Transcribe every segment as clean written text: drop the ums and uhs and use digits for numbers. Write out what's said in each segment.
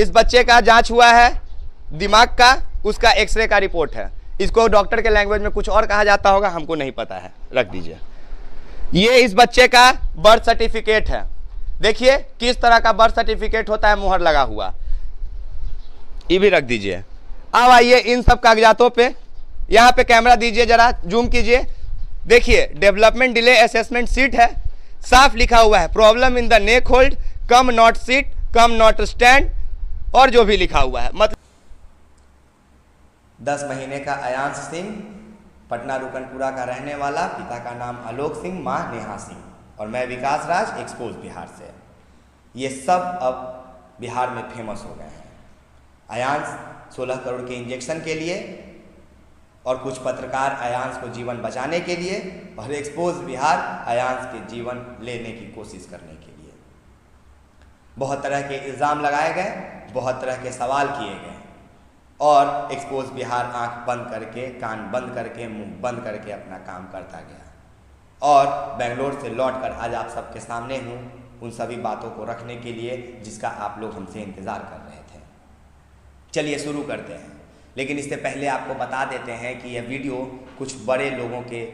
इस बच्चे का जांच हुआ है दिमाग का, उसका एक्सरे का रिपोर्ट है। इसको डॉक्टर के लैंग्वेज में कुछ और कहा जाता होगा, हमको नहीं पता है, रख दीजिए। ये इस बच्चे का बर्थ सर्टिफिकेट है। देखिए किस तरह का बर्थ सर्टिफिकेट होता है, मुहर लगा हुआ। ये भी रख दीजिए। अब आइए इन सब कागजातों पे, यहाँ पे कैमरा दीजिए, जरा जूम कीजिए। देखिए डेवलपमेंट डिले असेसमेंट सीट है, साफ लिखा हुआ है problem in the neck hold, come not seat, come not stand, और जो भी लिखा हुआ है। मतलब 10 महीने का अयांश सिंह, पटना रुकनपुरा का रहने वाला, पिता का नाम आलोक सिंह, माँ नेहा सिंह, और मैं विकास राज, एक्सपोज बिहार से। ये सब अब बिहार में फेमस हो गए हैं। अयांश 16 करोड़ के इंजेक्शन के लिए, और कुछ पत्रकार अयांश को जीवन बचाने के लिए, और एक्सपोज बिहार अयांश के जीवन लेने की कोशिश करने के लिए। बहुत तरह के इल्ज़ाम लगाए गए, बहुत तरह के सवाल किए गए, और एक्सपोज बिहार आंख बंद करके, कान बंद करके, मुंह बंद करके अपना काम करता गया। और बेंगलोर से लौटकर आज आप सबके सामने हूँ उन सभी बातों को रखने के लिए जिसका आप लोग हमसे इंतज़ार कर रहे थे। चलिए शुरू करते हैं, लेकिन इससे पहले आपको बता देते हैं कि यह वीडियो कुछ बड़े लोगों के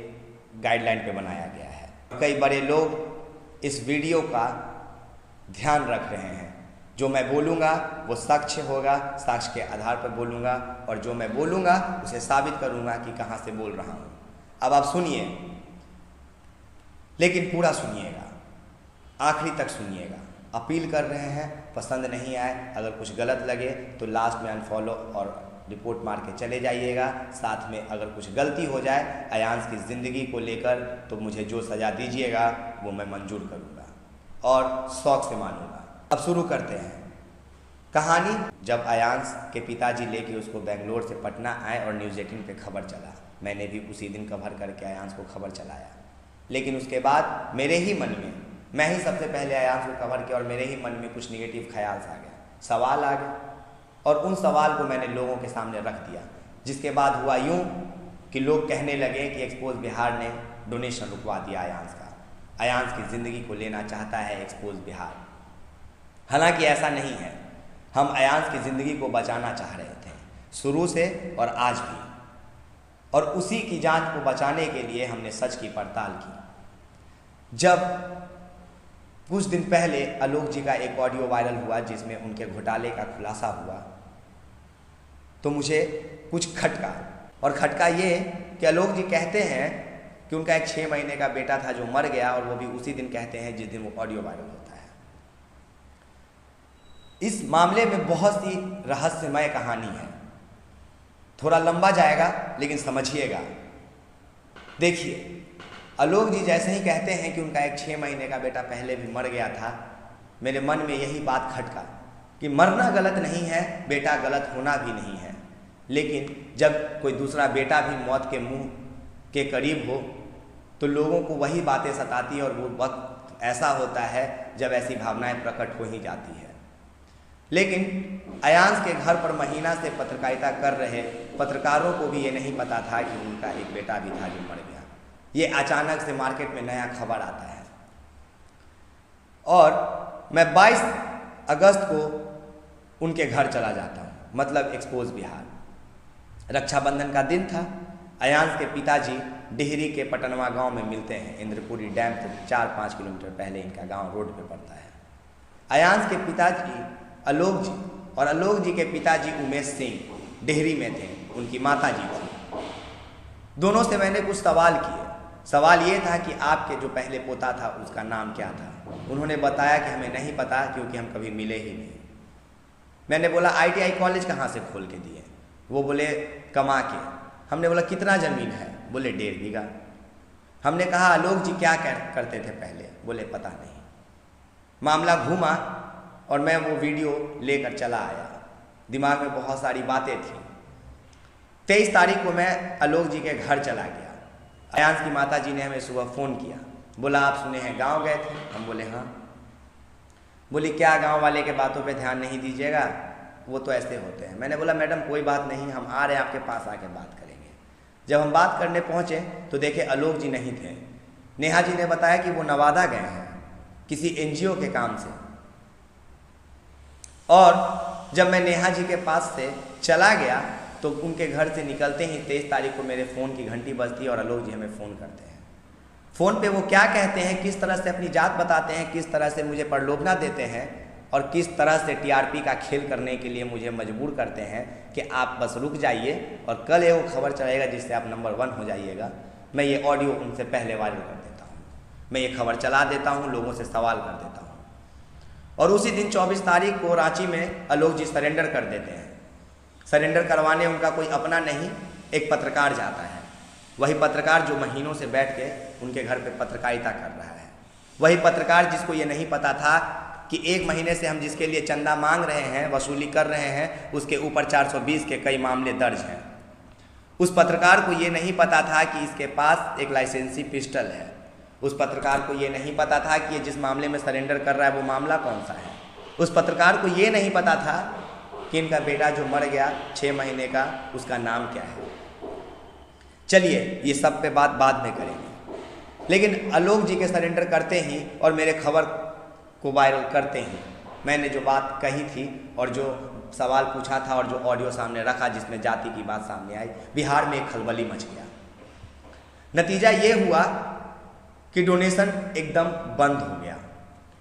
गाइडलाइन पे बनाया गया है। कई बड़े लोग इस वीडियो का ध्यान रख रहे हैं। जो मैं बोलूँगा वो साक्ष्य होगा, साक्ष्य के आधार पर बोलूँगा, और जो मैं बोलूँगा उसे साबित करूँगा कि कहाँ से बोल रहा हूँ। अब आप सुनिए, लेकिन पूरा सुनिएगा, आखिरी तक सुनिएगा। अपील कर रहे हैं, पसंद नहीं आए, अगर कुछ गलत लगे तो लास्ट में अनफॉलो और रिपोर्ट मार के चले जाइएगा। साथ में अगर कुछ गलती हो जाए अयांश की ज़िंदगी को लेकर तो मुझे जो सज़ा दीजिएगा वो मैं मंजूर करूँगा और शौक़ से मानूँगा। अब शुरू करते हैं कहानी। जब अयांश के पिताजी लेके उसको बेंगलोर से पटना आए और न्यूज़ 18 पे खबर चला, मैंने भी उसी दिन कवर करके अयांश को खबर चलाया। लेकिन उसके बाद मेरे ही मन में, मैं ही सबसे पहले अयांश को कवर किया, और मेरे ही मन में कुछ निगेटिव ख्याल आ गया, सवाल आ गए, और उन सवाल को मैंने लोगों के सामने रख दिया। जिसके बाद हुआ यूँ कि लोग कहने लगे कि एक्सपोज बिहार ने डोनेशन रुकवा दिया अयांश का, अयांश की ज़िंदगी को लेना चाहता है एक्सपोज बिहार। हालांकि ऐसा नहीं है, हम अयांश की ज़िंदगी को बचाना चाह रहे थे शुरू से और आज भी, और उसी की जांच को बचाने के लिए हमने सच की पड़ताल की। जब कुछ दिन पहले आलोक जी का एक ऑडियो वायरल हुआ जिसमें उनके घोटाले का खुलासा हुआ, तो मुझे कुछ खटका, और खटका ये कि आलोक जी कहते हैं कि उनका एक 6 महीने का बेटा था जो मर गया, और वो भी उसी दिन कहते हैं जिस दिन वो ऑडियो वायरल होता है। इस मामले में बहुत सी रहस्यमय कहानी है, थोड़ा लंबा जाएगा लेकिन समझिएगा। देखिए, आलोक जी जैसे ही कहते हैं कि उनका एक 6 महीने का बेटा पहले भी मर गया था, मेरे मन में यही बात खटका कि मरना गलत नहीं है, बेटा गलत होना भी नहीं है, लेकिन जब कोई दूसरा बेटा भी मौत के मुंह के करीब हो तो लोगों को वही बातें सताती है, और वो वक्त ऐसा होता है जब ऐसी भावनाएं प्रकट हो ही जाती है। लेकिन अयांश के घर पर महीना से पत्रकारिता कर रहे पत्रकारों को भी ये नहीं पता था कि उनका एक बेटा भी था जो मर गया। ये अचानक से मार्केट में नया खबर आता है, और मैं 22 अगस्त को उनके घर चला जाता हूँ, मतलब एक्सपोज बिहार। रक्षाबंधन का दिन था। अयांश के पिताजी डिहरी के पटनवा गांव में मिलते हैं। इंद्रपुरी डैम से 4-5 किलोमीटर पहले इनका गांव रोड पे पड़ता है। अयांश के पिताजी आलोक जी, और आलोक जी के पिताजी उमेश सिंह डिहरी में थे, उनकी माता जी थी। दोनों से मैंने कुछ सवाल किए। सवाल ये था कि आपके जो पहले पोता था उसका नाम क्या था। उन्होंने बताया कि हमें नहीं पता क्योंकि हम कभी मिले ही नहीं। मैंने बोला ITI कॉलेज कहाँ से खोल के दिए? वो बोले कमा के। हमने बोला कितना ज़मीन है? बोले 1.5 बीघा। हमने कहा आलोक जी क्या करते थे पहले? बोले पता नहीं। मामला घूमा और मैं वो वीडियो लेकर चला आया। दिमाग में बहुत सारी बातें थी। 23 तारीख को मैं आलोक जी के घर चला गया। अयांश की माता जी ने हमें सुबह फ़ोन किया, बोला आप सुने हैं गांव गए थे? हम बोले हाँ। बोली क्या गांव वाले के बातों पे ध्यान नहीं दीजिएगा, वो तो ऐसे होते हैं। मैंने बोला मैडम कोई बात नहीं, हम आ रहे हैं आपके पास, आके बात करेंगे। जब हम बात करने पहुँचे तो देखे आलोक जी नहीं थे। नेहा जी ने बताया कि वो नवादा गए हैं किसी NGO के काम से, और जब मैं नेहा जी के पास से चला गया तो उनके घर से निकलते ही 23 तारीख को मेरे फ़ोन की घंटी बजती है और आलोक जी हमें फ़ोन करते हैं। फ़ोन पे वो क्या कहते हैं, किस तरह से अपनी जात बताते हैं, किस तरह से मुझे प्रलोभना देते हैं और किस तरह से टीआरपी का खेल करने के लिए मुझे मजबूर करते हैं कि आप बस रुक जाइए और कल ये वो खबर चलेगा जिससे आप नंबर 1 हो जाइएगा। मैं ये ऑडियो उनसे पहले वायरल कर देता हूँ, मैं ये खबर चला देता हूँ, लोगों से सवाल कर देता हूँ। और उसी दिन 24 तारीख को रांची में आलोक जी सरेंडर कर देते हैं। सरेंडर करवाने उनका कोई अपना नहीं, एक पत्रकार जाता है। वही पत्रकार जो महीनों से बैठ के उनके घर पे पत्रकारिता कर रहा है, वही पत्रकार जिसको ये नहीं पता था कि 1 महीने से हम जिसके लिए चंदा मांग रहे हैं, वसूली कर रहे हैं, उसके ऊपर 420 के कई मामले दर्ज हैं। उस पत्रकार को ये नहीं पता था कि इसके पास एक लाइसेंसी पिस्टल है। उस पत्रकार को ये नहीं पता था कि ये जिस मामले में सरेंडर कर रहा है वो मामला कौन सा है। उस पत्रकार को ये नहीं पता था कि इनका बेटा जो मर गया 6 महीने का, उसका नाम क्या है। चलिए ये सब पे बात बाद में करेंगे, लेकिन आलोक जी के सरेंडर करते ही और मेरे खबर को वायरल करते ही मैंने जो बात कही थी और जो सवाल पूछा था और जो ऑडियो सामने रखा जिसमें जाति की बात सामने आई, बिहार में एक खलबली मच गया। नतीजा ये हुआ कि डोनेशन एकदम बंद हो गया,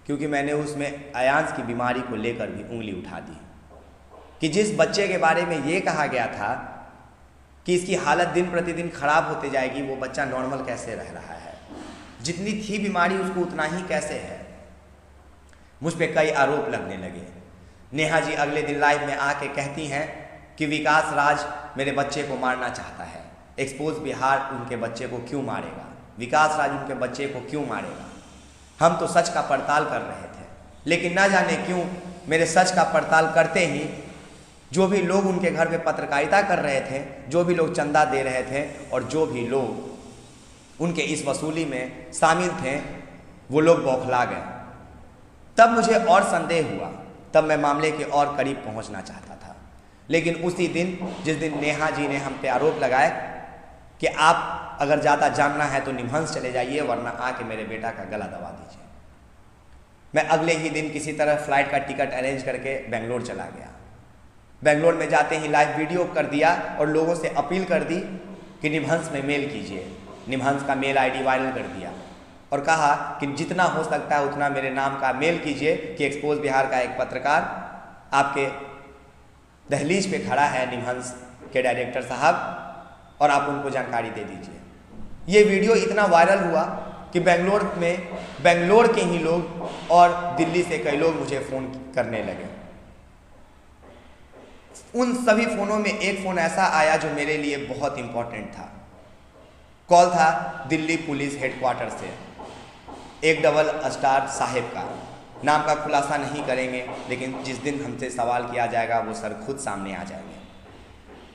क्योंकि मैंने उसमें अयांश की बीमारी को लेकर भी उंगली उठा दी कि जिस बच्चे के बारे में ये कहा गया था कि इसकी हालत दिन प्रतिदिन खराब होते जाएगी, वो बच्चा नॉर्मल कैसे रह रहा है, जितनी थी बीमारी उसको उतना ही कैसे है। मुझ पे कई आरोप लगने लगे। नेहा जी अगले दिन लाइव में आके कहती हैं कि विकास राज मेरे बच्चे को मारना चाहता है, एक्सपोज बिहार उनके बच्चे को क्यों मारेगा, विकास राज उनके बच्चे को क्यों मारेगा। हम तो सच का पड़ताल कर रहे थे, लेकिन ना जाने क्यों मेरे सच का पड़ताल करते ही जो भी लोग उनके घर पे पत्रकारिता कर रहे थे, जो भी लोग चंदा दे रहे थे और जो भी लोग उनके इस वसूली में शामिल थे, वो लोग बौखला गए। तब मुझे और संदेह हुआ, तब मैं मामले के और करीब पहुंचना चाहता था। लेकिन उसी दिन जिस दिन नेहा जी ने हम पे आरोप लगाए कि आप अगर ज़्यादा जानना है तो निमहंस चले जाइए, वरना आके मेरे बेटा का गला दबा दीजिए, मैं अगले ही दिन किसी तरह फ्लाइट का टिकट अरेंज करके बेंगलोर चला गया। बेंगलोर में जाते ही लाइव वीडियो कर दिया और लोगों से अपील कर दी कि निमहंस में मेल कीजिए। निमहंस का मेल आईडी वायरल कर दिया और कहा कि जितना हो सकता है उतना मेरे नाम का मेल कीजिए कि एक्सपोज बिहार का एक पत्रकार आपके दहलीज पे खड़ा है, निमहंस के डायरेक्टर साहब, और आप उनको जानकारी दे दीजिए। ये वीडियो इतना वायरल हुआ कि बेंगलोर के ही लोग और दिल्ली से कई लोग मुझे फ़ोन करने लगे। उन सभी फ़ोनों में एक फ़ोन ऐसा आया जो मेरे लिए बहुत इम्पोर्टेंट था। कॉल था दिल्ली पुलिस हेडक्वार्टर से, एक डबल स्टार साहिब का। नाम का खुलासा नहीं करेंगे, लेकिन जिस दिन हमसे सवाल किया जाएगा वो सर खुद सामने आ जाएंगे।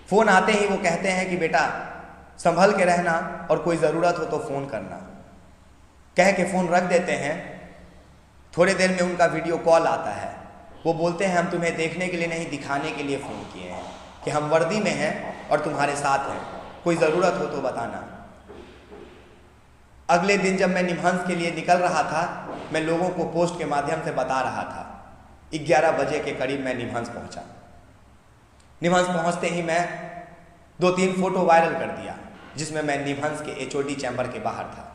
फ़ोन आते ही वो कहते हैं कि बेटा संभल के रहना और कोई ज़रूरत हो तो फ़ोन करना। कह के फ़ोन रख देते हैं। थोड़ी देर में उनका वीडियो कॉल आता है। वो बोलते हैं हम तुम्हें देखने के लिए नहीं, दिखाने के लिए फ़ोन किए हैं कि हम वर्दी में हैं और तुम्हारे साथ हैं, कोई ज़रूरत हो तो बताना। अगले दिन जब मैं निमहंस के लिए निकल रहा था, मैं लोगों को पोस्ट के माध्यम से बता रहा था। 11 बजे के करीब मैं निमहंस पहुंचा। निमहंस पहुंचते ही मैं 2-3 फ़ोटो वायरल कर दिया जिसमें मैं निमहंस के HOD चैम्बर के बाहर था।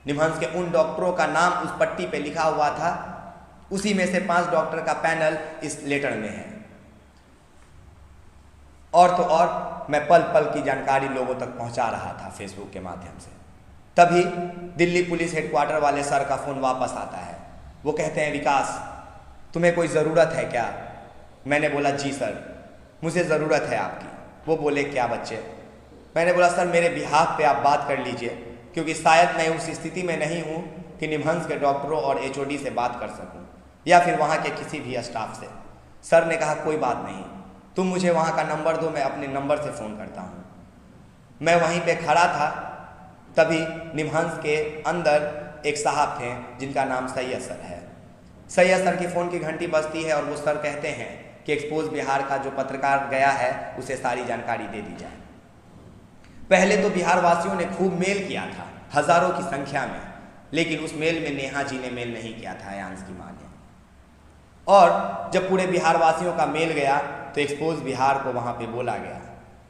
निमहंस के उन डॉक्टरों का नाम उस पट्टी पे लिखा हुआ था, उसी में से 5 डॉक्टर का पैनल इस लेटर में है। और तो और मैं पल पल की जानकारी लोगों तक पहुंचा रहा था फेसबुक के माध्यम से। तभी दिल्ली पुलिस हेडक्वार्टर वाले सर का फ़ोन वापस आता है। वो कहते हैं विकास तुम्हें कोई ज़रूरत है क्या? मैंने बोला जी सर, मुझे ज़रूरत है आपकी। वो बोले क्या बच्चे? मैंने बोला सर मेरे बिहाफ पे आप बात कर लीजिए, क्योंकि शायद मैं उस स्थिति में नहीं हूँ कि निमहंस के डॉक्टरों और HOD से बात कर सकूँ या फिर वहाँ के किसी भी स्टाफ से। सर ने कहा कोई बात नहीं, तुम मुझे वहाँ का नंबर दो, मैं अपने नंबर से फ़ोन करता हूँ। मैं वहीं पे खड़ा था, तभी निमहंस के अंदर एक साहब थे जिनका नाम सैयद सर है। सैयद सर की फ़ोन की घंटी बजती है और वो सर कहते हैं कि एक्सपोज बिहार का जो पत्रकार गया है उसे सारी जानकारी दे दी जाए। पहले तो बिहार वासियों ने खूब मेल किया था, हज़ारों की संख्या में, लेकिन उस मेल में नेहा जी ने मेल नहीं किया था, अयांश की माँ ने। और जब पूरे बिहार वासियों का मेल गया तो एक्सपोज बिहार को वहाँ पे बोला गया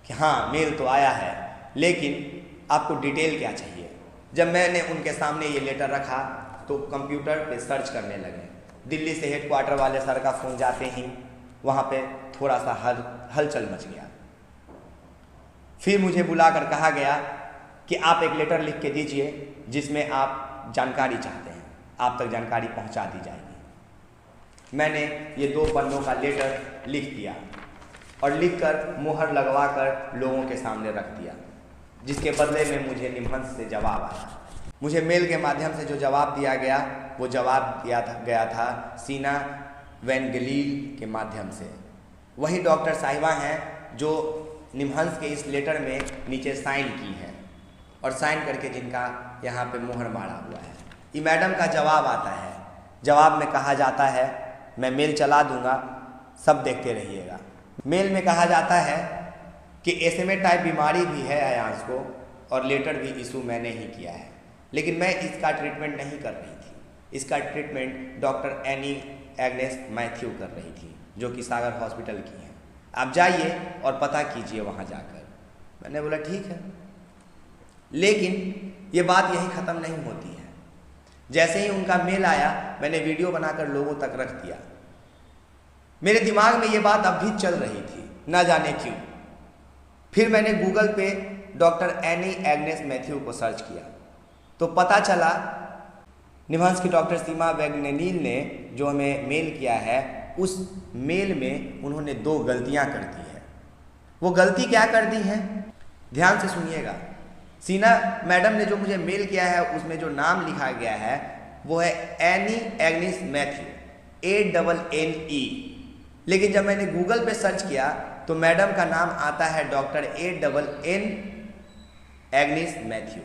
कि हाँ मेल तो आया है, लेकिन आपको डिटेल क्या चाहिए। जब मैंने उनके सामने ये लेटर रखा तो कंप्यूटर पे सर्च करने लगे। दिल्ली से हेडक्वार्टर वाले सर का फ़ोन जाते ही वहाँ पे थोड़ा सा हलचल मच गया। फिर मुझे बुलाकर कहा गया कि आप एक लेटर लिख के दीजिए जिसमें आप जानकारी चाहते हैं, आप तक जानकारी पहुँचा दी जाएगी। मैंने ये 2 पन्नों का लेटर लिख दिया और लिखकर मुहर लगवाकर लोगों के सामने रख दिया, जिसके बदले में मुझे निमहंस से जवाब आया। मुझे मेल के माध्यम से जो जवाब दिया गया वो जवाब गया था सीना वैन गलील के माध्यम से। वही डॉक्टर साहिबा हैं जो निमहंस के इस लेटर में नीचे साइन की है और साइन करके जिनका यहाँ पे मुहर मारा हुआ है। ये मैडम का जवाब आता है। जवाब में कहा जाता है, मैं मेल चला दूंगा, सब देखते रहिएगा। मेल में कहा जाता है कि SMA टाइप बीमारी भी है अयांश को और लेटर भी इशू मैंने ही किया है, लेकिन मैं इसका ट्रीटमेंट नहीं कर रही थी। इसका treatment doctor any Agnes Matthew कर रही थी, जो कि सागर हॉस्पिटल की हैं। आप जाइए और पता कीजिए वहाँ जाकर। मैंने बोला ठीक है, लेकिन ये बात यहीं ख़त्म नहीं होती है। जैसे ही उनका मेल आया मैंने वीडियो बनाकर लोगों तक रख दिया। मेरे दिमाग में ये बात अब भी चल रही थी, ना जाने क्यों। फिर मैंने गूगल पे डॉक्टर एनी एग्नेस मैथ्यू को सर्च किया तो पता चला निमहंस की डॉक्टर सीमा वैगनेनील ने जो हमें मेल किया है, उस मेल में उन्होंने 2 गलतियां कर दी है। वो गलती क्या कर दी है, ध्यान से सुनिएगा। सीना मैडम ने जो मुझे मेल किया है उसमें जो नाम लिखा गया है वो है एनी एग्नेस मैथ्यू, ANNE। लेकिन जब मैंने गूगल पे सर्च किया तो मैडम का नाम आता है डॉक्टर ANN एग्नेस मैथ्यू।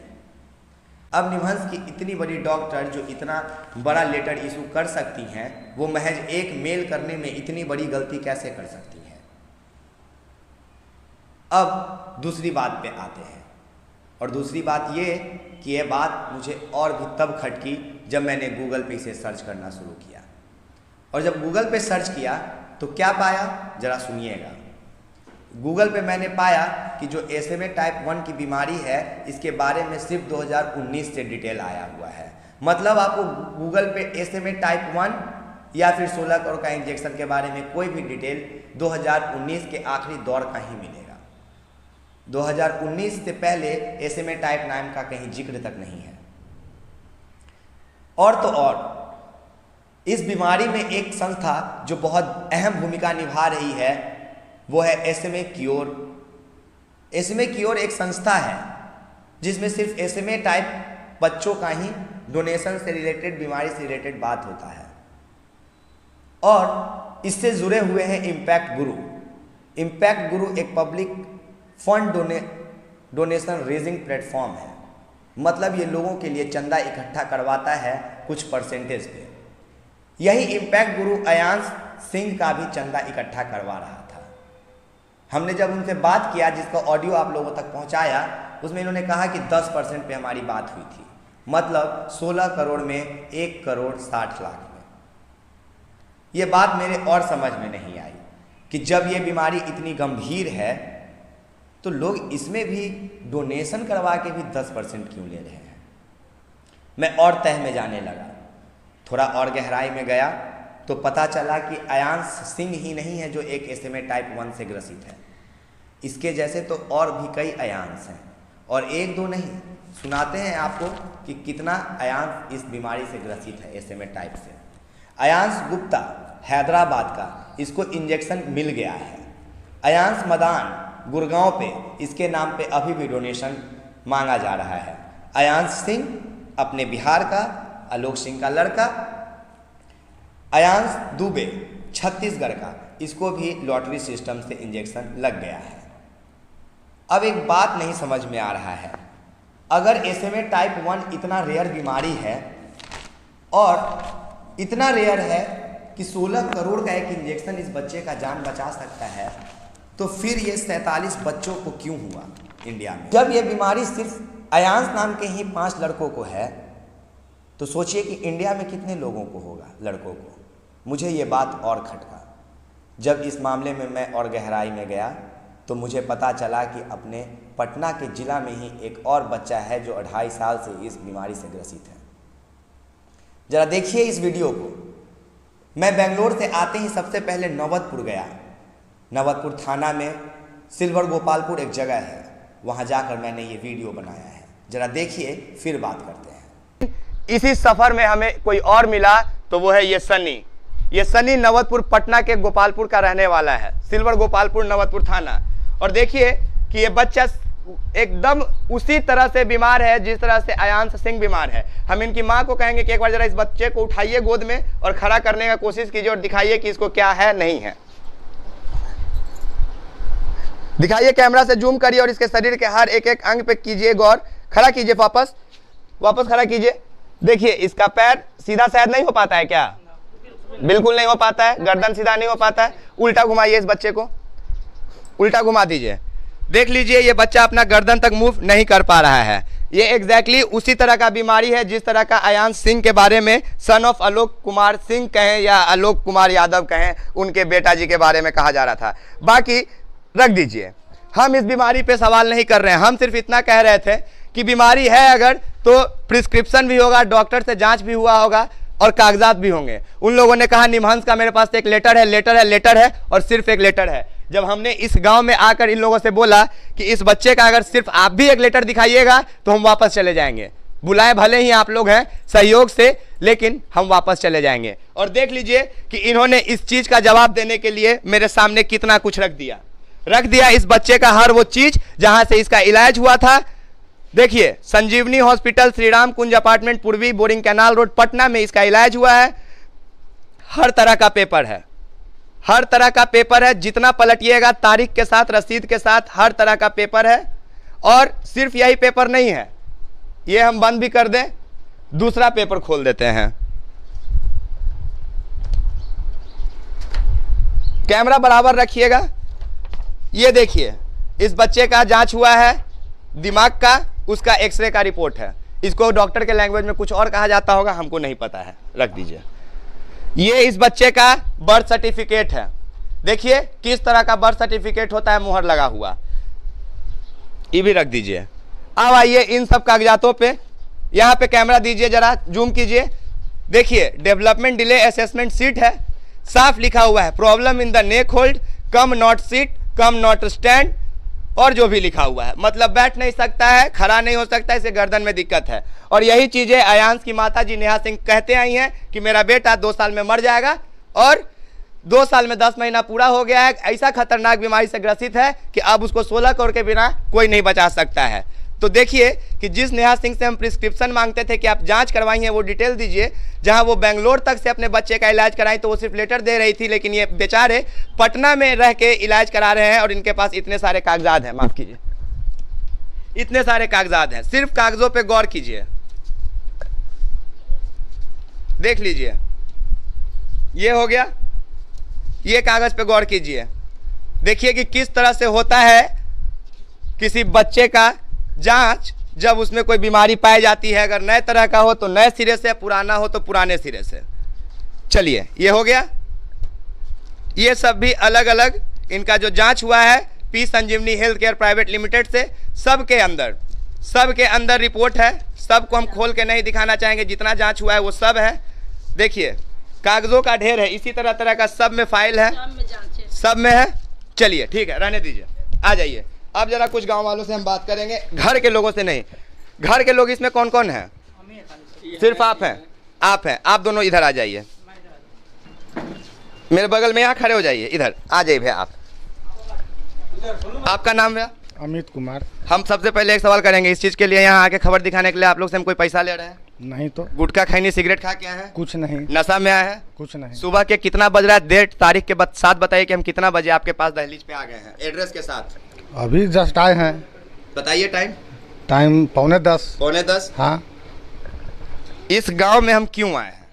अब निमहंस की इतनी बड़ी डॉक्टर जो इतना बड़ा लेटर इशू कर सकती हैं, वो महज एक मेल करने में इतनी बड़ी गलती कैसे कर सकती हैं। अब दूसरी बात पे आते हैं, और दूसरी बात ये कि ये बात मुझे और भी तब खटकी जब मैंने गूगल पे इसे सर्च करना शुरू किया। और जब गूगल पे सर्च किया तो क्या पाया, जरा सुनिएगा। गूगल पे मैंने पाया कि जो SMA टाइप 1 की बीमारी है, इसके बारे में सिर्फ 2019 से डिटेल आया हुआ है। मतलब आपको गूगल पे SMA टाइप 1 या फिर 16 करोड़ का इंजेक्शन के बारे में कोई भी डिटेल 2019 के आखिरी दौर का ही मिलेगा। 2019 से पहले SMA टाइप नाम का कहीं जिक्र तक नहीं है। और तो और इस बीमारी में एक संस्था जो बहुत अहम भूमिका निभा रही है वो है SMA क्योर। SMA क्योर एक संस्था है जिसमें सिर्फ SMA टाइप बच्चों का ही डोनेशन से रिलेटेड, बीमारी से रिलेटेड बात होता है। और इससे जुड़े हुए हैं इम्पैक्ट गुरु। इम्पैक्ट गुरु एक public fund donation raising platform है। मतलब ये लोगों के लिए चंदा इकट्ठा करवाता है कुछ परसेंटेज पे। यही इम्पैक्ट गुरु अयांश सिंह का भी चंदा इकट्ठा करवा रहा था। हमने जब उनसे बात किया, जिसका ऑडियो आप लोगों तक पहुंचाया, उसमें इन्होंने कहा कि 10% पे हमारी बात हुई थी। मतलब 16 करोड़ में 1 करोड़ 60 लाख में। ये बात मेरे और समझ में नहीं आई कि जब ये बीमारी इतनी गंभीर है तो लोग इसमें भी डोनेशन करवा के भी 10% क्यों ले रहे हैं। मैं और तह में जाने लगा, थोड़ा और गहराई में गया तो पता चला कि अयांश सिंह ही नहीं है जो एक SMA टाइप 1 से ग्रसित है। इसके जैसे तो और भी कई अयांश हैं, और 1-2 नहीं। सुनाते हैं आपको कि कितना अयांश इस बीमारी से ग्रसित है SMA टाइप से। अयांश गुप्ता हैदराबाद का, इसको इंजेक्शन मिल गया है। अयांश मदान गुड़गांव पे, इसके नाम पे अभी भी डोनेशन मांगा जा रहा है। अयांश सिंह अपने बिहार का, आलोक सिंह का लड़का। अयांश दुबे छत्तीसगढ़ का, इसको भी लॉटरी सिस्टम से इंजेक्शन लग गया है। अब एक बात नहीं समझ में आ रहा है, अगर SMA टाइप 1 इतना रेयर बीमारी है और इतना रेयर है कि 16 करोड़ का एक इंजेक्शन इस बच्चे का जान बचा सकता है, तो फिर ये 47 बच्चों को क्यों हुआ इंडिया में? जब ये बीमारी सिर्फ अयांश नाम के ही 5 लड़कों को है, तो सोचिए कि इंडिया में कितने लोगों को होगा, लड़कों को। मुझे ये बात और खटका। जब इस मामले में मैं और गहराई में गया तो मुझे पता चला कि अपने पटना के ज़िला में ही एक और बच्चा है जो 2.5 साल से इस बीमारी से ग्रसित है। ज़रा देखिए इस वीडियो को। मैं बेंगलोर से आते ही सबसे पहले नौबतपुर गया। नौबतपुर थाना में सिल्वर गोपालपुर एक जगह है, वहाँ जाकर मैंने ये वीडियो बनाया है। ज़रा देखिए फिर बात करते हैं। इसी सफ़र में हमें कोई और मिला तो वो है ये सनी। ये सनी नौबतपुर पटना के गोपालपुर का रहने वाला है, सिल्वर गोपालपुर नौबतपुर थाना। और देखिए कि ये बच्चा एकदम उसी तरह से बीमार है जिस तरह से अयांश सिंह बीमार है। हम इनकी माँ को कहेंगे कि एक बार जरा इस बच्चे को उठाइए गोद में और खड़ा करने का कोशिश कीजिए और दिखाइए कि इसको क्या है नहीं है। दिखाइए, कैमरा से जूम करिए और इसके शरीर के हर एक एक अंग पे कीजिए गौर। खड़ा कीजिए, वापस खड़ा कीजिए। देखिए इसका पैर सीधा शायद नहीं हो पाता है क्या? बिल्कुल नहीं हो पाता है। गर्दन सीधा नहीं हो पाता है। उल्टा घुमाइए, इस बच्चे को उल्टा घुमा दीजिए। देख लीजिए ये बच्चा अपना गर्दन तक मूव नहीं कर पा रहा है। ये एग्जैक्टली उसी तरह का बीमारी है जिस तरह का अयांश सिंह के बारे में सन ऑफ आलोक कुमार सिंह कहें या आलोक कुमार यादव कहें, उनके बेटा जी के बारे में कहा जा रहा था। बाकी रख दीजिए, हम इस बीमारी पे सवाल नहीं कर रहे हैं। हम सिर्फ इतना कह रहे थे कि बीमारी है अगर तो प्रिस्क्रिप्शन भी होगा, डॉक्टर से जांच भी हुआ होगा और कागजात भी होंगे। उन लोगों ने कहा निमहंस का मेरे पास एक लेटर है और सिर्फ एक लेटर है। जब हमने इस गांव में आकर इन लोगों से बोला कि इस बच्चे का अगर सिर्फ आप भी एक लेटर दिखाइएगा तो हम वापस चले जाएंगे, बुलाए भले ही आप लोग हैं सहयोग से, लेकिन हम वापस चले जाएंगे। और देख लीजिए कि इन्होंने इस चीज का जवाब देने के लिए मेरे सामने कितना कुछ रख दिया इस बच्चे का हर वो चीज जहां से इसका इलाज हुआ था। देखिए संजीवनी हॉस्पिटल, श्री राम कुंज अपार्टमेंट, पूर्वी बोरिंग कैनाल रोड, पटना में इसका इलाज हुआ है। हर तरह का पेपर है, जितना पलटिएगा तारीख के साथ, रसीद के साथ, हर तरह का पेपर है। और सिर्फ यही पेपर नहीं है, ये हम बंद भी कर दें, दूसरा पेपर खोल देते हैं। कैमरा बराबर रखिएगा। ये देखिए इस बच्चे का जांच हुआ है दिमाग का, उसका एक्सरे का रिपोर्ट है। इसको डॉक्टर के लैंग्वेज में कुछ और कहा जाता होगा, हमको नहीं पता है। रख दीजिए। ये इस बच्चे का बर्थ सर्टिफिकेट है। देखिए किस तरह का बर्थ सर्टिफिकेट होता है, मुहर लगा हुआ। ये भी रख दीजिए। अब आइए इन सब कागजातों पे, यहाँ पे कैमरा दीजिए, जरा जूम कीजिए। देखिए डेवलपमेंट डिले असेसमेंट सीट है, साफ लिखा हुआ है problem in the neck hold, come not seat, come not stand, और जो भी लिखा हुआ है, मतलब बैठ नहीं सकता है, खड़ा नहीं हो सकता है, इसे गर्दन में दिक्कत है। और यही चीजें अयांश की माता जी नेहा सिंह कहते आई हैं कि मेरा बेटा 2 साल में मर जाएगा, और 2 साल में 10 महीना पूरा हो गया है। ऐसा खतरनाक बीमारी से ग्रसित है कि अब उसको 16 करोड़ के बिना कोई नहीं बचा सकता है। तो देखिए कि जिस नेहा सिंह से हम प्रिस्क्रिप्शन मांगते थे कि आप जांच करवाइए, वो डिटेल दीजिए, जहां वो बेंगलोर तक से अपने बच्चे का इलाज कराई तो वो सिर्फ लेटर दे रही थी, लेकिन ये बेचारे पटना में रह के इलाज करा रहे हैं और इनके पास इतने सारे कागजात हैं, माफ कीजिए, इतने सारे कागजात हैं। सिर्फ कागजों पे गौर कीजिए, देख लीजिए, ये हो गया, ये कागज पे गौर कीजिए। देखिए कि किस तरह से होता है किसी बच्चे का जांच जब उसमें कोई बीमारी पाई जाती है। अगर नए तरह का हो तो नए सिरे से, पुराना हो तो पुराने सिरे से। चलिए ये हो गया। ये सब भी अलग अलग इनका जो जांच हुआ है पी संजीवनी हेल्थ केयर प्राइवेट लिमिटेड से, सबके अंदर रिपोर्ट है। सबको हम खोल के नहीं दिखाना चाहेंगे, जितना जांच हुआ है वो सब है। देखिए कागजों का ढेर है, इसी तरह का सब में फाइल है, सब में है। चलिए ठीक है, रहने दीजिए, आ जाइए। अब जरा कुछ गांव वालों से हम बात करेंगे, घर के लोगों से नहीं। घर के लोग इसमें कौन कौन है? सिर्फ आप हैं, आप दोनों इधर आ जाइए, मेरे बगल में यहाँ खड़े हो जाइए, इधर आ जाइए भैया। आपका नाम भैया? अमित कुमार। हम सबसे पहले एक सवाल करेंगे, इस चीज के लिए यहाँ आके खबर दिखाने के लिए आप लोग से हम कोई पैसा ले रहे हैं? नहीं तो। गुटखा खैनी सिगरेट खा के आए हैं? कुछ नहीं। नशा में आए हैं? कुछ नहीं। सुबह के कितना बज रहा है, डेट तारीख के साथ बताइए कि हम कितना बजे आपके पास दहलीज पे आ गए हैं, एड्रेस के साथ। अभी जस्ट आए हैं। बताइए टाइम। टाइम 9:45। 9:45? हाँ। इस गांव में हम क्यों आए हैं?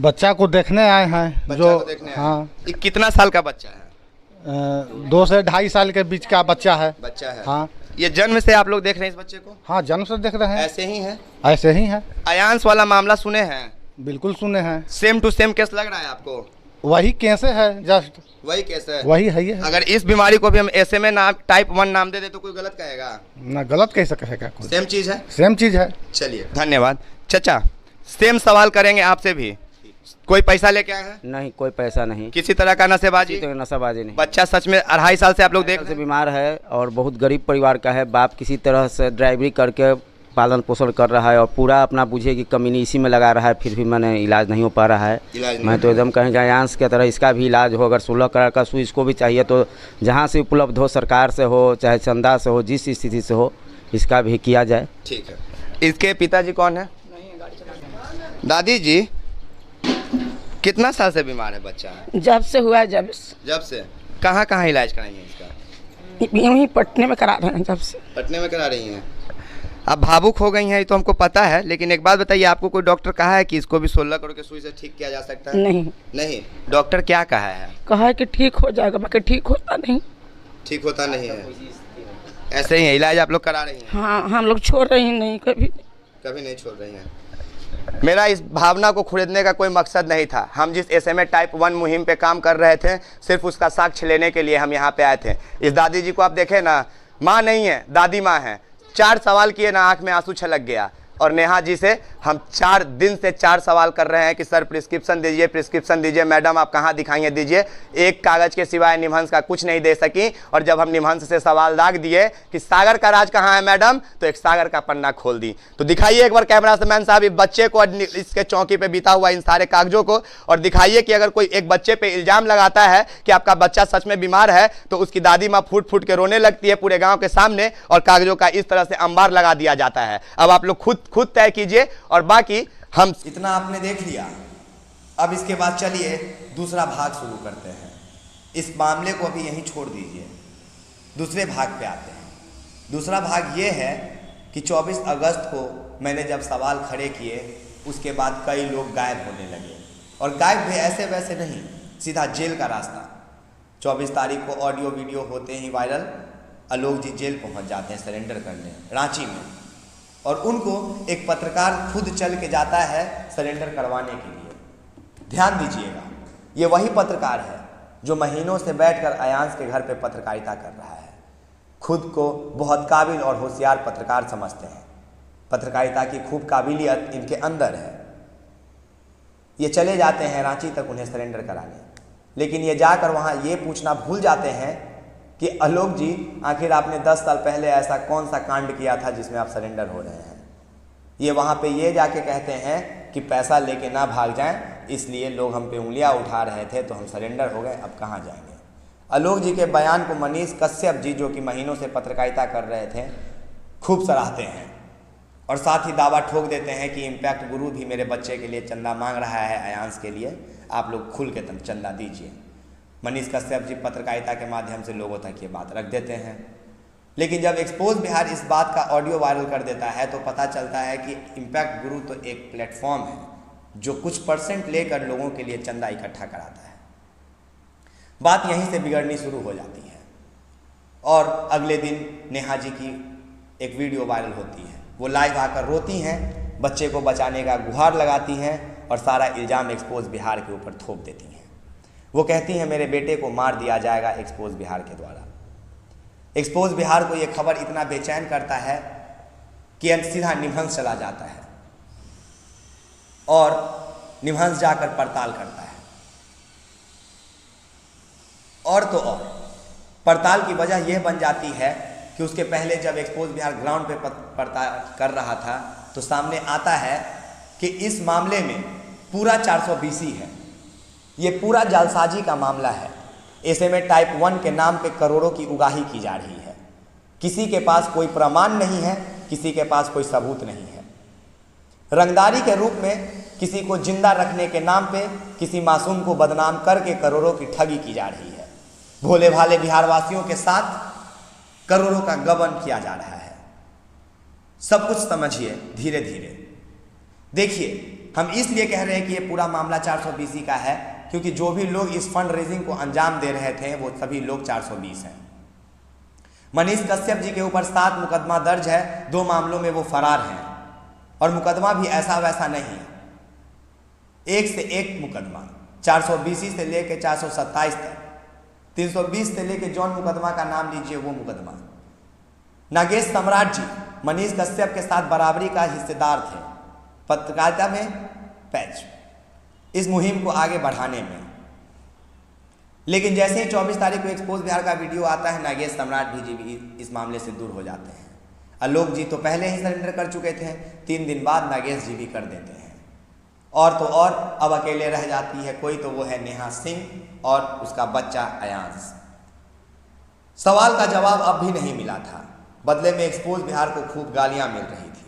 बच्चा को देखने आए हैं। जो देखने हाँ। ये कितना साल का बच्चा है? 2 से 2.5 साल के बीच का बच्चा है। हाँ। ये जन्म से आप लोग देख रहे हैं इस बच्चे को? हाँ, जन्म से देख रहे हैं। ऐसे ही है? ऐसे ही है। अयांश वाला मामला सुने हैं? बिल्कुल सुने हैं। सेम टू सेम केस लग रहा है आपको? वही कैसे है, जस्ट वही केस है, वही है ये है। अगर इस बीमारी को भी हम SMA नाम टाइप 1 नाम दे दे तो कोई गलत कहेगा? ना गलत कैसे कहेगा कोई, सेम चीज है, सेम चीज है। चलिए धन्यवाद। चाचा सेम सवाल करेंगे आपसे भी, कोई पैसा लेके आए हैं? नहीं, कोई पैसा नहीं, किसी तरह का नशेबाजी? तो नशाबाजी नहीं। बच्चा सच में 2.5 साल से आप लोग देख से रहे हैं? बीमार है और बहुत गरीब परिवार का है। बाप किसी तरह से ड्राइवरी करके पालन पोषण कर रहा है और पूरा अपना बुझे कि कमीनी इसी में लगा रहा है, फिर भी मैंने इलाज नहीं हो पा रहा है। मैं तो एकदम कहेंगे आयांश की तरह इसका भी इलाज हो, अगर 16 करोड़ का सुई इसको भी चाहिए तो जहाँ से उपलब्ध हो, सरकार से हो चाहे चंदा से हो, जिस स्थिति से हो इसका भी किया जाए। ठीक है। इसके पिताजी कौन है? दादी जी कितना साल से बीमार है बच्चा? जब से हुआ है, जब से। कहाँ कहाँ इलाज कराई है इसका? यूँ ही पटने में करा रहे हैं, जब से पटने में करा रही हैं। अब भावुक हो गई हैं ये तो हमको पता है, लेकिन एक बात बताइए, आपको कोई डॉक्टर कहा है कि इसको भी 16 करोड़ के सुई से ठीक किया जा सकता है? नहीं। नहीं, डॉक्टर क्या कहा है? कहा है कि ठीक हो जाएगा, बाकी ठीक होता नहीं। ठीक होता नहीं है, ऐसे ही है। इलाज आप लोग करा रही हैं? हाँ, हम लोग छोड़ रहे हैं, नहीं कभी नहीं छोड़ रही हैं। मेरा इस भावना को खरीदने का कोई मकसद नहीं था। हम जिस SMA टाइप 1 मुहिम पे काम कर रहे थे, सिर्फ उसका साक्ष्य लेने के लिए हम यहाँ पे आए थे। इस दादी जी को आप देखें ना, माँ नहीं है, दादी माँ है। 4 सवाल किए ना, आँख में आंसू छलक गया। और नेहा जी से हम 4 दिन से 4 सवाल कर रहे हैं कि सर प्रिस्क्रिप्शन दीजिए, प्रिस्क्रिप्शन दीजिए। मैडम आप कहाँ दिखाएंगे, दीजिए। एक कागज़ के सिवाय निमहंस का कुछ नहीं दे सकी। और जब हम निमहंस से सवाल दाग दिए कि सागर का राज कहाँ है मैडम, तो एक सागर का पन्ना खोल दी। तो दिखाइए एक बार कैमरा से मैन साहब, इस बच्चे को, इसके चौकी पे बीता हुआ इन सारे कागजों को, और दिखाइए कि अगर कोई एक बच्चे पे इल्ज़ाम लगाता है कि आपका बच्चा सच में बीमार है तो उसकी दादी माँ फूट फूट के रोने लगती है पूरे गाँव के सामने, और कागजों का इस तरह से अंबार लगा दिया जाता है। अब आप लोग खुद तय कीजिए, और बाकी हम इतना आपने देख लिया। अब इसके बाद चलिए दूसरा भाग शुरू करते हैं। इस मामले को अभी यहीं छोड़ दीजिए, दूसरे भाग पे आते हैं। दूसरा भाग ये है कि 24 अगस्त को मैंने जब सवाल खड़े किए, उसके बाद कई लोग गायब होने लगे, और गायब भी ऐसे वैसे नहीं, सीधा जेल का रास्ता। 24 तारीख को ऑडियो वीडियो होते ही वायरल, आलोक जी जेल पहुंच जाते हैं सरेंडर करने, रांची में। और उनको एक पत्रकार खुद चल के जाता है सरेंडर करवाने के लिए। ध्यान दीजिएगा, ये वही पत्रकार है जो महीनों से बैठकर आयांश के घर पे पत्रकारिता कर रहा है। खुद को बहुत काबिल और होशियार पत्रकार समझते हैं, पत्रकारिता की खूब काबिलियत इनके अंदर है। ये चले जाते हैं रांची तक उन्हें सरेंडर कराने, लेकिन ये जाकर वहाँ ये पूछना भूल जाते हैं कि आलोक जी आखिर आपने 10 साल पहले ऐसा कौन सा कांड किया था जिसमें आप सरेंडर हो रहे हैं। ये वहाँ पे ये जाके कहते हैं कि पैसा लेके ना भाग जाएं, इसलिए लोग हम पे उंगलियां उठा रहे थे तो हम सरेंडर हो गए, अब कहाँ जाएंगे। आलोक जी के बयान को मनीष कश्यप जी, जो कि महीनों से पत्रकारिता कर रहे थे, खूब सराहते हैं, और साथ ही दावा ठोक देते हैं कि इम्पैक्ट गुरु भी मेरे बच्चे के लिए चंदा मांग रहा है आयांश के लिए, आप लोग खुल के चंदा दीजिए। मनीष कश्यप जी पत्रकारिता के माध्यम से लोगों तक ये बात रख देते हैं। लेकिन जब एक्सपोज बिहार इस बात का ऑडियो वायरल कर देता है तो पता चलता है कि इम्पैक्ट गुरु तो एक प्लेटफॉर्म है जो कुछ % लेकर लोगों के लिए चंदा इकट्ठा कराता है। बात यहीं से बिगड़नी शुरू हो जाती है, और अगले दिन नेहा जी की एक वीडियो वायरल होती है। वो लाइव आकर रोती हैं, बच्चे को बचाने का गुहार लगाती हैं, और सारा इल्ज़ाम एक्सपोज बिहार के ऊपर थोप देती हैं। वो कहती हैं मेरे बेटे को मार दिया जाएगा एक्सपोज बिहार के द्वारा। एक्सपोज बिहार को ये खबर इतना बेचैन करता है कि सीधा निमहंस चला जाता है, और निमहंस जाकर पड़ताल करता है। और तो और पड़ताल की वजह यह बन जाती है कि उसके पहले जब एक्सपोज बिहार ग्राउंड पे पड़ताल कर रहा था तो सामने आता है कि इस मामले में पूरा 420 है। ये पूरा जालसाजी का मामला है। SMA टाइप 1 के नाम पे करोड़ों की उगाही की जा रही है। किसी के पास कोई प्रमाण नहीं है, किसी के पास कोई सबूत नहीं है। रंगदारी के रूप में किसी को जिंदा रखने के नाम पे किसी मासूम को बदनाम करके करोड़ों की ठगी की जा रही है। भोले भाले बिहारवासियों के साथ करोड़ों का गबन किया जा रहा है। सब कुछ समझिए धीरे धीरे। देखिए, हम इसलिए कह रहे हैं कि ये पूरा मामला 420 का है क्योंकि जो भी लोग इस फंड रेजिंग को अंजाम दे रहे थे वो सभी लोग 420 हैं। मनीष कश्यप जी के ऊपर 7 मुकदमा दर्ज है, 2 मामलों में वो फरार हैं, और मुकदमा भी ऐसा वैसा नहीं है। एक से एक मुकदमा, 420 से लेकर 427 तक, 320 से लेकर जौन मुकदमा का नाम लीजिए वो मुकदमा। नागेश सम्राट जी मनीष कश्यप के साथ बराबरी का हिस्सेदार थे पत्रकारिता में पैच, इस मुहिम को आगे बढ़ाने में। लेकिन जैसे ही 24 तारीख को एक्सपोज बिहार का वीडियो आता है, नागेश सम्राट जी भी इस मामले से दूर हो जाते हैं। आलोक जी तो पहले ही सरेंडर कर चुके थे, 3 दिन बाद नागेश जी भी कर देते हैं। और तो और अब अकेले रह जाती है कोई, तो वो है नेहा सिंह और उसका बच्चा अयांश। सवाल का जवाब अब भी नहीं मिला था, बदले में एक्सपोज बिहार को खूब गालियां मिल रही थी।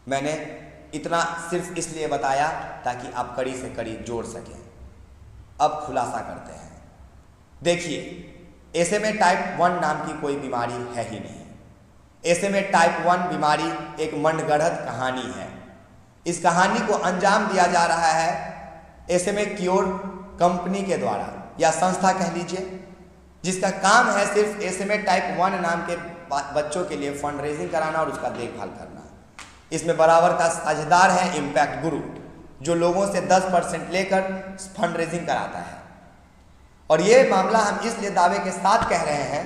मैंने इतना सिर्फ इसलिए बताया ताकि आप कड़ी से कड़ी जोड़ सकें। अब खुलासा करते हैं। देखिए, SMA टाइप 1 नाम की कोई बीमारी है ही नहीं। SMA टाइप 1 बीमारी एक मनगढ़ंत कहानी है। इस कहानी को अंजाम दिया जा रहा है SMA क्योर कंपनी के द्वारा, या संस्था कह लीजिए, जिसका काम है सिर्फ SMA टाइप 1 नाम के बच्चों के लिए फंड रेजिंग कराना और उसका देखभाल करना। इसमें बराबर का साझेदार है इम्पैक्ट गुरु, जो लोगों से 10% लेकर फंड रेजिंग कराता है। और ये मामला हम इसलिए दावे के साथ कह रहे हैं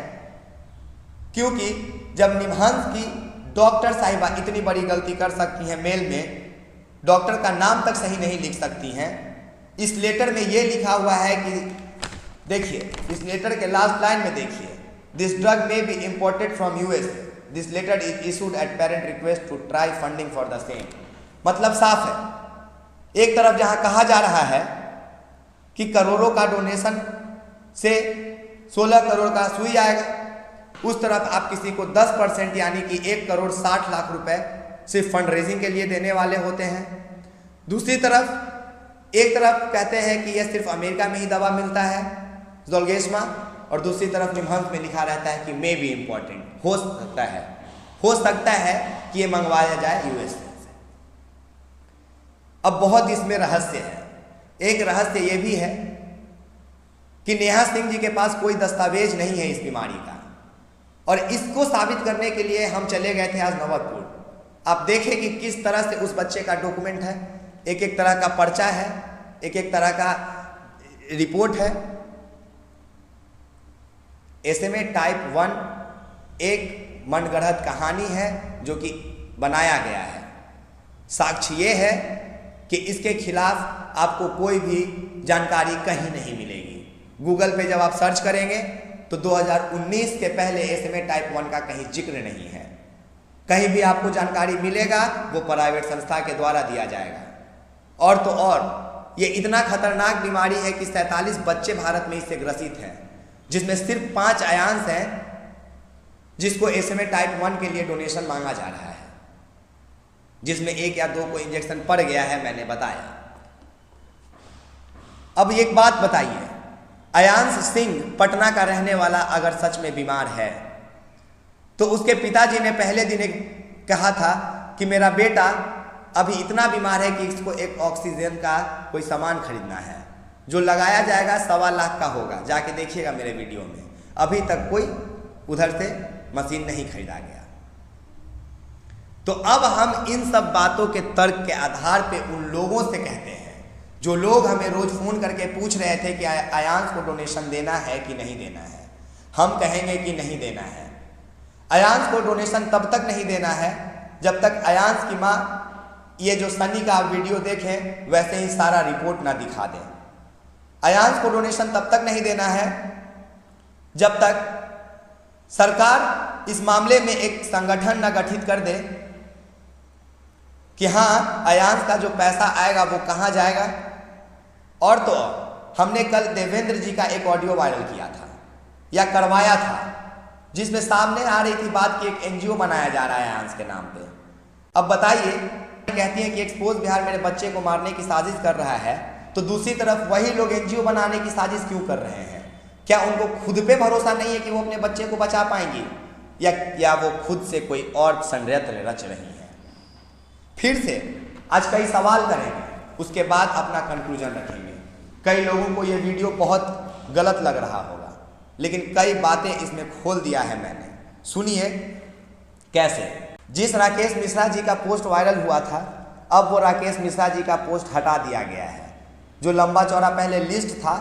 क्योंकि जब निमहंस की डॉक्टर साहिबा इतनी बड़ी गलती कर सकती हैं, मेल में डॉक्टर का नाम तक सही नहीं लिख सकती हैं। इस लेटर में ये लिखा हुआ है कि देखिए, इस लेटर के लास्ट लाइन में देखिए, this drug may be imported from US, this letter is issued at parent request to try funding for the same. मतलब साफ है, एक तरफ जहां कहा जा रहा है कि करोड़ों का डोनेशन से 16 करोड़ का सुई आएगा, उस तरफ आप किसी को 10% यानी कि 1 करोड़ 60 लाख रुपए सिर्फ फंड रेजिंग के लिए देने वाले होते हैं। दूसरी तरफ एक तरफ कहते हैं कि यह सिर्फ अमेरिका में ही दवा मिलता है जोल्गेस्मा, और दूसरी तरफ निमहंस में लिखा रहता है कि मे बी इम्पोर्टेंट, हो सकता है कि ये मंगवाया जाए US से। अब बहुत इसमें रहस्य है। एक रहस्य ये भी है कि नेहा सिंह जी के पास कोई दस्तावेज नहीं है इस बीमारी का, और इसको साबित करने के लिए हम चले गए थे आज नवतपुर। आप देखें कि किस तरह से उस बच्चे का डॉक्यूमेंट है, एक एक तरह का पर्चा है, एक एक तरह का रिपोर्ट है। SMA टाइप 1 एक मनगढ़ंत कहानी है जो कि बनाया गया है। साक्ष्य ये है कि इसके खिलाफ आपको कोई भी जानकारी कहीं नहीं मिलेगी। गूगल पे जब आप सर्च करेंगे तो 2019 के पहले SMA टाइप 1 का कहीं जिक्र नहीं है। कहीं भी आपको जानकारी मिलेगा वो प्राइवेट संस्था के द्वारा दिया जाएगा। और तो और ये इतना खतरनाक बीमारी है कि 47 बच्चे भारत में इससे ग्रसित हैं, जिसमें सिर्फ 5 अयांश हैं जिसको SMA टाइप 1 के लिए डोनेशन मांगा जा रहा है, जिसमें 1 या 2 को इंजेक्शन पड़ गया है, मैंने बताया। अब एक बात बताइए, अयांश सिंह पटना का रहने वाला अगर सच में बीमार है तो उसके पिताजी ने पहले दिन कहा था कि मेरा बेटा अभी इतना बीमार है कि इसको एक ऑक्सीजन का कोई सामान खरीदना है, जो लगाया जाएगा 1.25 लाख का होगा। जाके देखिएगा मेरे वीडियो में, अभी तक कोई उधर से मशीन नहीं खरीदा गया। तो अब हम इन सब बातों के तर्क के आधार पे उन लोगों से कहते हैं, जो लोग हमें रोज फोन करके पूछ रहे थे कि अयांश को डोनेशन देना है कि नहीं देना है, हम कहेंगे कि नहीं देना है। अयांश को डोनेशन तब तक नहीं देना है जब तक अयांश की माँ ये जो सनी का वीडियो देखें वैसे ही सारा रिपोर्ट ना दिखा दें। अयांश को डोनेशन तब तक नहीं देना है जब तक सरकार इस मामले में एक संगठन न गठित कर दे कि हाँ अयांश का जो पैसा आएगा वो कहाँ जाएगा। और तो हमने कल देवेंद्र जी का एक ऑडियो वायरल किया था या करवाया था, जिसमें सामने आ रही थी बात कि एक NGO बनाया जा रहा है अयांश के नाम पे। अब बताइए, कहती है कि एक्सपोज बिहार मेरे बच्चे को मारने की साजिश कर रहा है, तो दूसरी तरफ वही लोग NGO बनाने की साजिश क्यों कर रहे हैं? क्या उनको खुद पे भरोसा नहीं है कि वो अपने बच्चे को बचा पाएंगी, या वो खुद से कोई और षड्यंत्र रच रही हैं? फिर से आज कई सवाल करेंगे, उसके बाद अपना कंक्लूजन रखेंगे। कई लोगों को ये वीडियो बहुत गलत लग रहा होगा, लेकिन कई बातें इसमें खोल दिया है मैंने। सुनिए कैसे। जिस राकेश मिश्रा जी का पोस्ट वायरल हुआ था अब वो राकेश मिश्रा जी का पोस्ट हटा दिया गया है। जो लंबा चौड़ा पहले लिस्ट था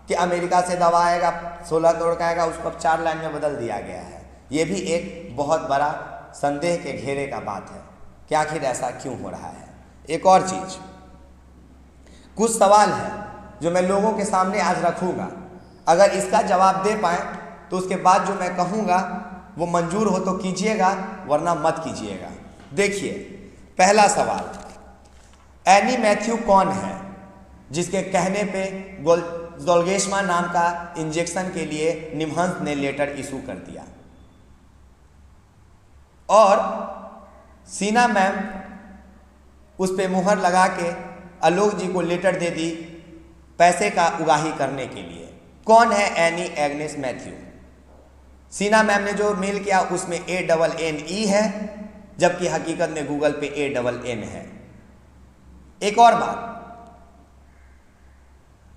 कि अमेरिका से दवा आएगा 16 करोड़ का आएगा, उसको अब 4 लाइन में बदल दिया गया है। ये भी एक बहुत बड़ा संदेह के घेरे का बात है कि आखिर ऐसा क्यों हो रहा है। एक और चीज, कुछ सवाल है जो मैं लोगों के सामने आज रखूंगा, अगर इसका जवाब दे पाए तो उसके बाद जो मैं कहूँगा वो मंजूर हो तो कीजिएगा, वरना मत कीजिएगा। देखिए, पहला सवाल, एनी मैथ्यू कौन है जिसके कहने पे जोल्गेस्मा नाम का इंजेक्शन के लिए निमहंस ने लेटर इशू कर दिया और सीना मैम उस पे मुहर लगा के आलोक जी को लेटर दे दी पैसे का उगाही करने के लिए। कौन है एनी एग्नेस मैथ्यू? सीना मैम ने जो मेल किया उसमें ANNE है, जबकि हकीकत में गूगल पे ANN है। एक और बात,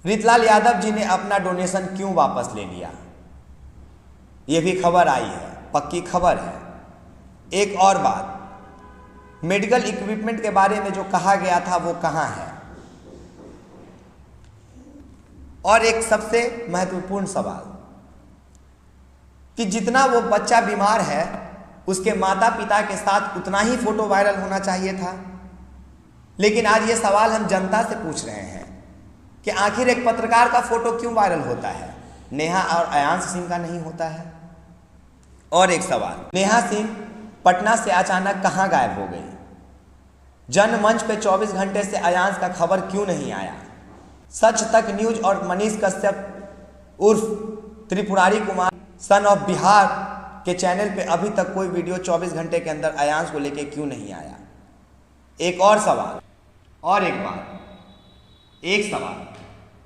रितलाल यादव जी ने अपना डोनेशन क्यों वापस ले लिया, यह भी खबर आई है, पक्की खबर है। एक और बात, मेडिकल इक्विपमेंट के बारे में जो कहा गया था वो कहाँ है। और एक सबसे महत्वपूर्ण सवाल कि जितना वो बच्चा बीमार है उसके माता पिता के साथ उतना ही फोटो वायरल होना चाहिए था। लेकिन आज ये सवाल हम जनता से पूछ रहे हैं कि आखिर एक पत्रकार का फोटो क्यों वायरल होता है, नेहा और अयांश सिंह का नहीं होता है। और एक सवाल, नेहा सिंह पटना से अचानक कहां गायब हो गई? जनमंच पे 24 घंटे से अयांश का खबर क्यों नहीं आया? सच तक न्यूज और मनीष कश्यप उर्फ त्रिपुरारी कुमार सन ऑफ बिहार के चैनल पे अभी तक कोई वीडियो 24 घंटे के अंदर अयांश को लेके क्यों नहीं आया? एक और सवाल और एक बात, एक सवाल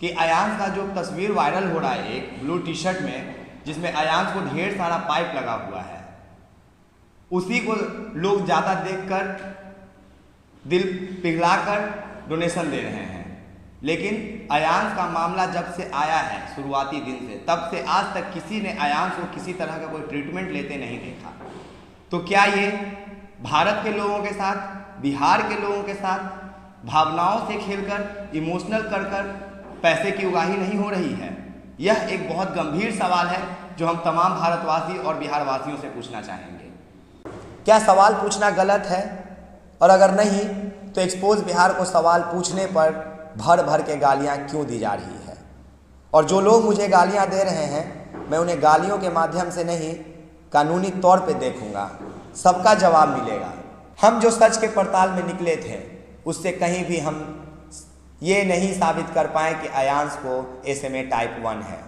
कि अयांश का जो तस्वीर वायरल हो रहा है एक ब्लू टी शर्ट में जिसमें अयांश को ढेर सारा पाइप लगा हुआ है, उसी को लोग ज़्यादा देखकर दिल पिघलाकर डोनेशन दे रहे हैं। लेकिन अयांश का मामला जब से आया है शुरुआती दिन से, तब से आज तक किसी ने अयांश को किसी तरह का कोई ट्रीटमेंट लेते नहीं देखा। तो क्या ये भारत के लोगों के साथ, बिहार के लोगों के साथ भावनाओं से खेलकर, इमोशनल कर कर पैसे की उगाही नहीं हो रही है? यह एक बहुत गंभीर सवाल है जो हम तमाम भारतवासी और बिहार वासियों से पूछना चाहेंगे। क्या सवाल पूछना गलत है? और अगर नहीं तो एक्सपोज बिहार को सवाल पूछने पर भर भर के गालियां क्यों दी जा रही है? और जो लोग मुझे गालियां दे रहे हैं, मैं उन्हें गालियों के माध्यम से नहीं, कानूनी तौर पे देखूंगा, सबका जवाब मिलेगा। हम जो सच के पड़ताल में निकले थे उससे कहीं भी हम ये नहीं साबित कर पाए कि अयांश को SMA टाइप 1 है।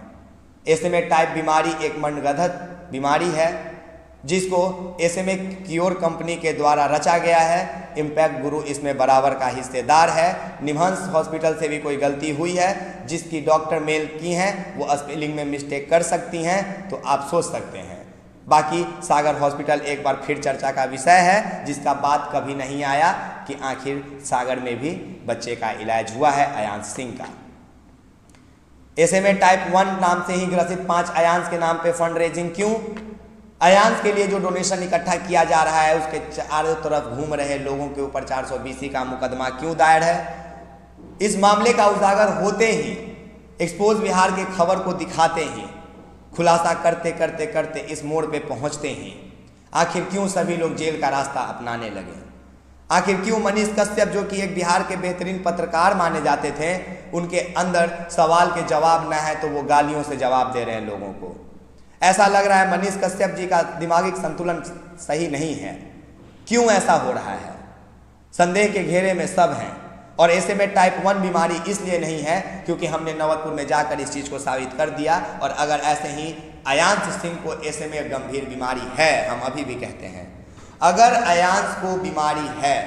SMA टाइप बीमारी एक मनगढ़ंत बीमारी है जिसको SMA क्योर कंपनी के द्वारा रचा गया है। इम्पैक्ट गुरु इसमें बराबर का हिस्सेदार है। निमहंस हॉस्पिटल से भी कोई गलती हुई है, जिसकी डॉक्टर मेल की हैं वो स्पेलिंग में मिस्टेक कर सकती हैं, तो आप सोच सकते हैं। बाकी सागर हॉस्पिटल एक बार फिर चर्चा का विषय है, जिसका बात कभी नहीं आया कि आखिर सागर में भी बच्चे का इलाज हुआ है अयांश सिंह का। SMA टाइप 1 नाम से ही ग्रसित 5 अयांश के नाम पे फंड रेजिंग क्यों? अयांश के लिए जो डोनेशन इकट्ठा किया जा रहा है उसके चारों तरफ घूम रहे लोगों के ऊपर 420 का मुकदमा क्यों दायर है? इस मामले का उजागर होते ही, एक्सपोज बिहार के खबर को दिखाते ही, खुलासा करते करते करते इस मोड़ पे पहुंचते ही आखिर क्यों सभी लोग जेल का रास्ता अपनाने लगे? आखिर क्यों मनीष कश्यप जो कि एक बिहार के बेहतरीन पत्रकार माने जाते थे, उनके अंदर सवाल के जवाब न है तो वो गालियों से जवाब दे रहे हैं लोगों को? ऐसा लग रहा है मनीष कश्यप जी का दिमागी संतुलन सही नहीं है। क्यों ऐसा हो रहा है? संदेह के घेरे में सब हैं। और SMA टाइप 1 बीमारी इसलिए नहीं है क्योंकि हमने नवतपुर में जाकर इस चीज़ को साबित कर दिया। और अगर ऐसे ही अयांश सिंह को SMA गंभीर बीमारी है, हम अभी भी कहते हैं, अगर अयांश को बीमारी है,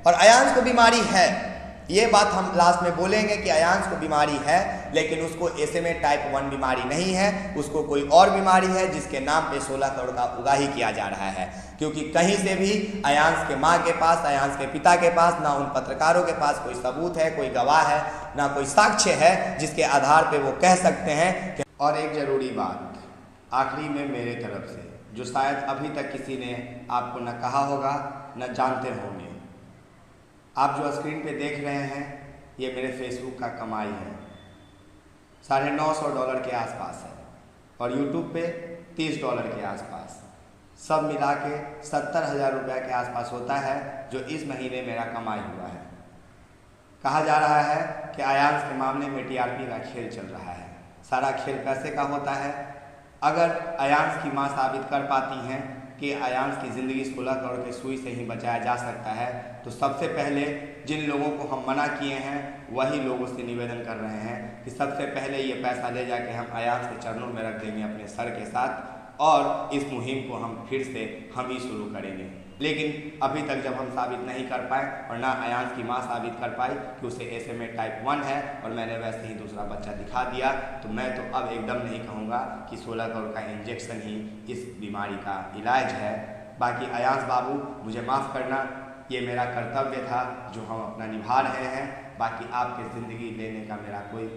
और अयांश को बीमारी है, ये बात हम लास्ट में बोलेंगे कि अयांश को बीमारी है, लेकिन उसको SMA टाइप 1 बीमारी नहीं है, उसको कोई और बीमारी है जिसके नाम पे 16 करोड़ का उगाही किया जा रहा है। क्योंकि कहीं से भी अयांश के माँ के पास, अयांश के पिता के पास, ना उन पत्रकारों के पास कोई सबूत है, कोई गवाह है, ना कोई साक्ष्य है जिसके आधार पे वो कह सकते हैं कि। और एक ज़रूरी बात आखिरी में मेरे तरफ से, जो शायद अभी तक किसी ने आपको न कहा होगा न जानते होंगे, आप जो स्क्रीन पे देख रहे हैं ये मेरे फेसबुक का कमाई है, $950 के आसपास है, और यूट्यूब पे $30 के आसपास, सब मिला के 70,000 रुपये के आसपास होता है जो इस महीने मेरा कमाई हुआ है। कहा जा रहा है कि आयांश के मामले में टीआरपी का खेल चल रहा है। सारा खेल पैसे का होता है। अगर आयांश की मां साबित कर पाती हैं कि आयांश की ज़िंदगी 16 करोड़ के सुई से ही बचाया जा सकता है, तो सबसे पहले जिन लोगों को हम मना किए हैं वही लोगों से निवेदन कर रहे हैं कि सबसे पहले ये पैसा ले जाके हम आयांश के चरणों में रख देंगे अपने सर के साथ, और इस मुहिम को हम फिर से हम ही शुरू करेंगे। लेकिन अभी तक जब हम साबित नहीं कर पाए और ना आयांश की मां साबित कर पाई कि उसे SMA टाइप 1 है और मैंने वैसे ही दूसरा बच्चा दिखा दिया, तो मैं तो अब एकदम नहीं कहूँगा कि 16 करोड़ का इंजेक्शन ही इस बीमारी का इलाज है। बाकी आयांश बाबू मुझे माफ़ करना, ये मेरा कर्तव्य था जो हम अपना निभा रहे हैं। बाकी आपकी ज़िंदगी लेने का मेरा कोई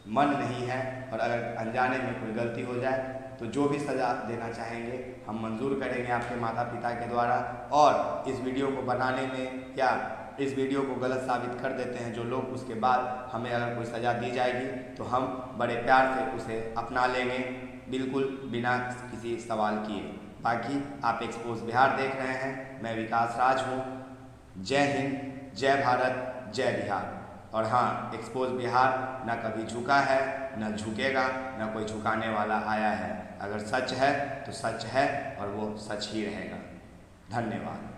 मन नहीं है, और अगर अनजाने में कोई गलती हो जाए तो जो भी सज़ा देना चाहेंगे हम मंजूर करेंगे आपके माता पिता के द्वारा। और इस वीडियो को बनाने में या इस वीडियो को गलत साबित कर देते हैं जो लोग, उसके बाद हमें अगर कोई सज़ा दी जाएगी तो हम बड़े प्यार से उसे अपना लेंगे, बिल्कुल बिना किसी सवाल किए। बाकी आप एक्सपोज बिहार देख रहे हैं, मैं विकास राज हूँ। जय हिंद, जय भारत, जय बिहार। और हाँ, एक्सपोज बिहार न कभी झुका है, न झुकेगा, न कोई झुकाने वाला आया है। अगर सच है तो सच है और वो सच ही रहेगा। धन्यवाद।